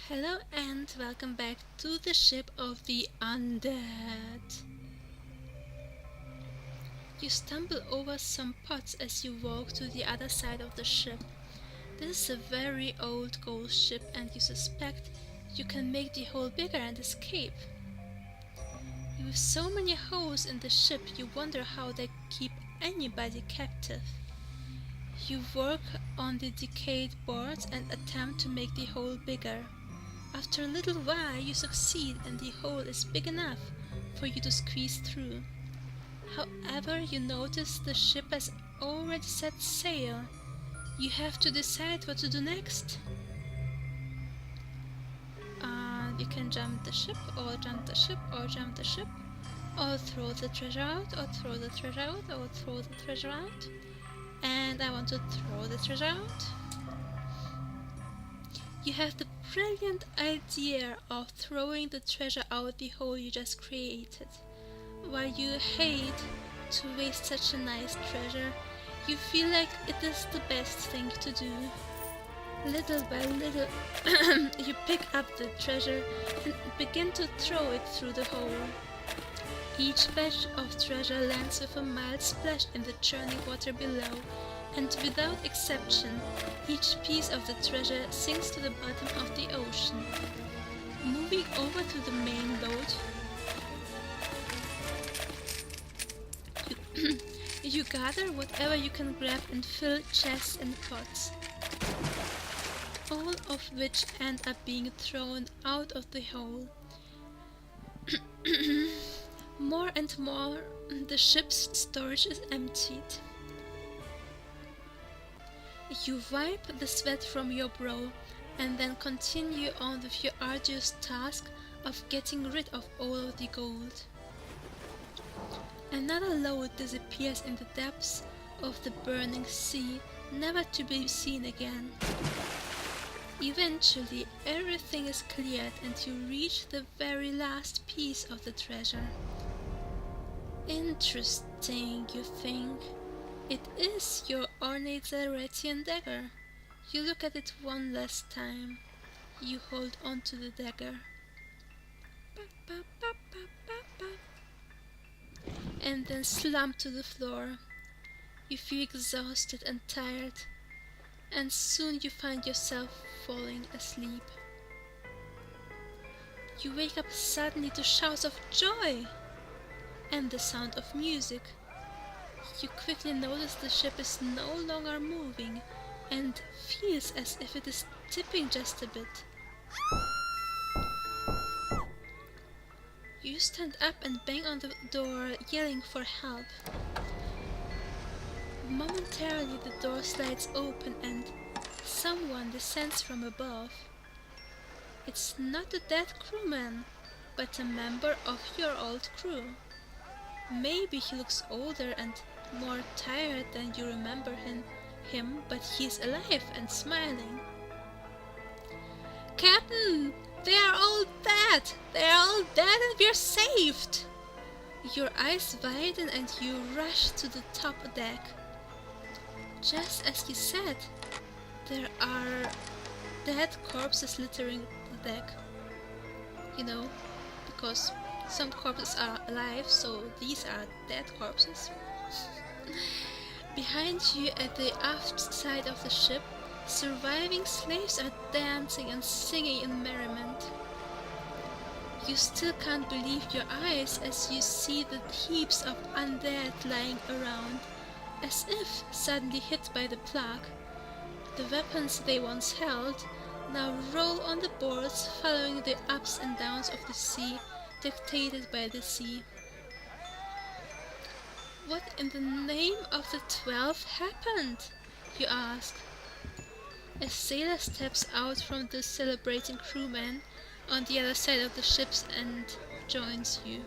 Hello and welcome back to the ship of the undead. You stumble over some pots as you walk to the other side of the ship. This is a very old ghost ship and you suspect you can make the hole bigger and escape. With so many holes in the ship, you wonder how they keep anybody captive. You work on the decayed boards and attempt to make the hole bigger. After a little while you succeed and the hole is big enough for you to squeeze through. However, you notice the ship has already set sail. You have to decide what to do next. You can jump the ship, or jump the ship, or jump the ship, or throw the treasure out, or throw the treasure out, or throw the treasure out. And I want to throw the treasure out. You have the brilliant idea of throwing the treasure out the hole you just created. While you hate to waste such a nice treasure, you feel like it is the best thing to do. Little by little, you pick up the treasure and begin to throw it through the hole. Each batch of treasure lands with a mild splash in the churning water below, and without exception, each piece of the treasure sinks to the bottom of the ocean. Moving over to the main boat, you gather whatever you can grab and fill chests and pots, all of which end up being thrown out of the hole. More and more, the ship's storage is emptied. You wipe the sweat from your brow and then continue on with your arduous task of getting rid of all of the gold. Another load disappears in the depths of the burning sea, never to be seen again. Eventually, everything is cleared and you reach the very last piece of the treasure. Interesting, you think. It is your ornate Zaretian dagger. You look at it one last time. You hold on to the dagger. And then slump to the floor. You feel exhausted and tired, and soon you find yourself falling asleep. You wake up suddenly to shouts of joy and the sound of music. You quickly notice the ship is no longer moving and feels as if it is tipping just a bit. You stand up and bang on the door, yelling for help. Momentarily the door slides open and someone descends from above. It's not a dead crewman, but a member of your old crew. Maybe he looks older and more tired than you remember him, but he's alive and smiling. Captain! They are all dead! They are all dead and we're saved! Your eyes widen and you rush to the top deck. Just as you said, there are dead corpses littering the deck. You know, because some corpses are alive, so these are dead corpses. Behind you at the aft side of the ship, surviving slaves are dancing and singing in merriment. You still can't believe your eyes as you see the heaps of undead lying around, as if suddenly hit by the plague. The weapons they once held now roll on the boards, following the ups and downs of the sea, dictated by the sea. What in the name of the 12 happened? You ask. A sailor steps out from the celebrating crewmen on the other side of the ships and joins you.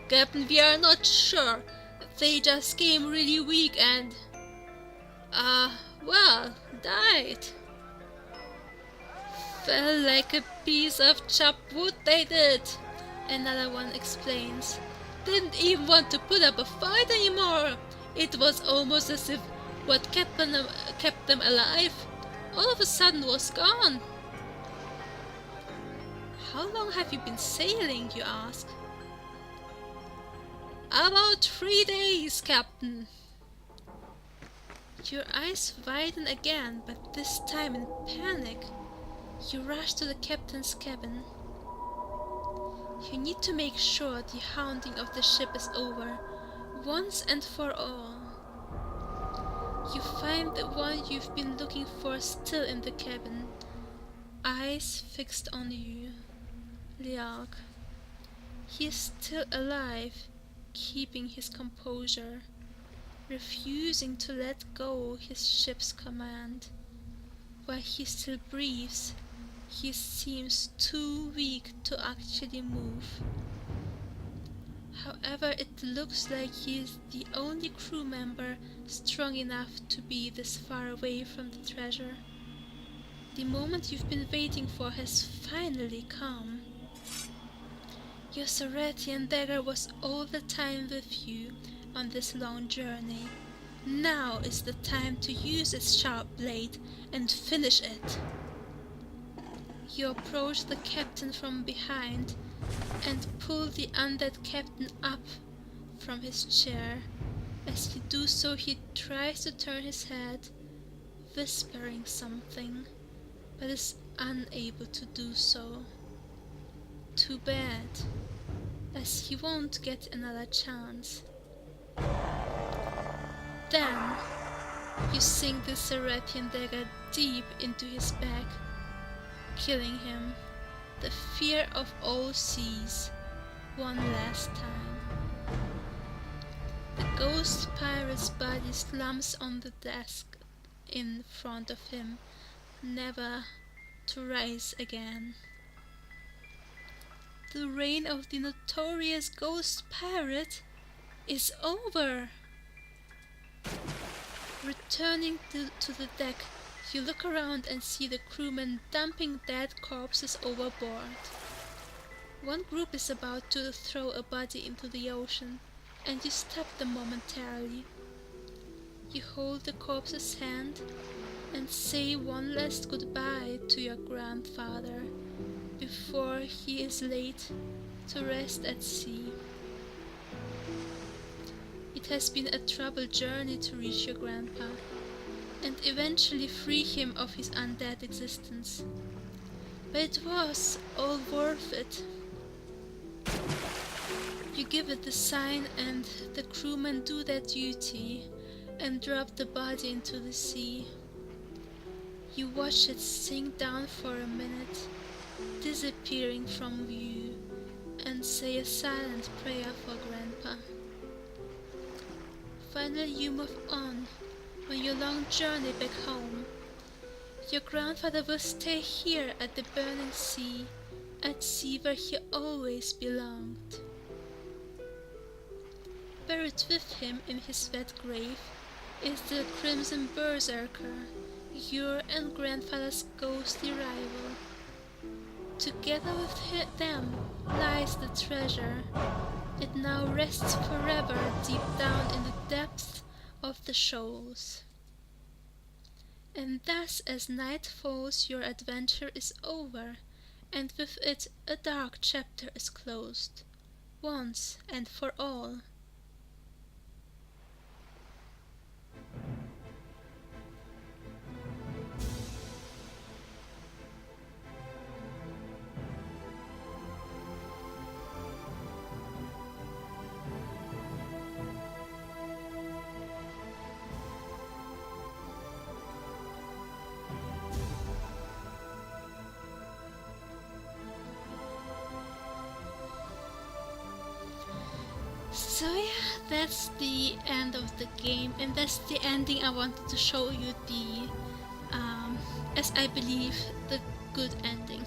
Captain, we are not sure. They just came really weak and... well, died. Fell like a piece of chopped wood, they did. Another one explains. Didn't even want to put up a fight anymore. It was almost as if what kept them alive all of a sudden was gone. How long have you been sailing, you ask? About 3 days, Captain. Your eyes widen again, but this time in panic. You rush to the captain's cabin. You need to make sure the hounding of the ship is over, once and for all. You find the one you've been looking for still in the cabin, eyes fixed on you. Liag. He is still alive, keeping his composure, refusing to let go his ship's command. While he still breathes, he seems too weak to actually move. However, it looks like he is the only crew member strong enough to be this far away from the treasure. The moment you've been waiting for has finally come. Your Sarathian dagger was all the time with you on this long journey. Now is the time to use its sharp blade and finish it. You approach the captain from behind and pull the undead captain up from his chair. As you do so, he tries to turn his head, whispering something, but is unable to do so. Too bad, as he won't get another chance. Then, you sink the Sarathian dagger deep into his back, killing him. The fear of all seas, one last time. The ghost pirate's body slumps on the desk in front of him, never to rise again. The reign of the notorious ghost pirate is over. Returning to the deck, you look around and see the crewmen dumping dead corpses overboard. One group is about to throw a body into the ocean, and you stop them momentarily. You hold the corpse's hand and say one last goodbye to your grandfather before he is laid to rest at sea. It has been a troubled journey to reach your grandpa and eventually free him of his undead existence. But it was all worth it. You give it the sign and the crewmen do their duty and drop the body into the sea. You watch it sink down for a minute, disappearing from view, and say a silent prayer for Grandpa. Finally you move on on your long journey back home. Your grandfather will stay here at the burning sea, at sea where he always belonged. Buried with him in his wet grave is the Crimson Berserker, your and grandfather's ghostly rival. Together with them lies the treasure. It now rests forever deep down in the depths of the Shoals. And thus as night falls your adventure is over, and with it a dark chapter is closed, once and for all. So yeah, that's the end of the game, and that's the ending I wanted to show you, the as I believe, the good ending.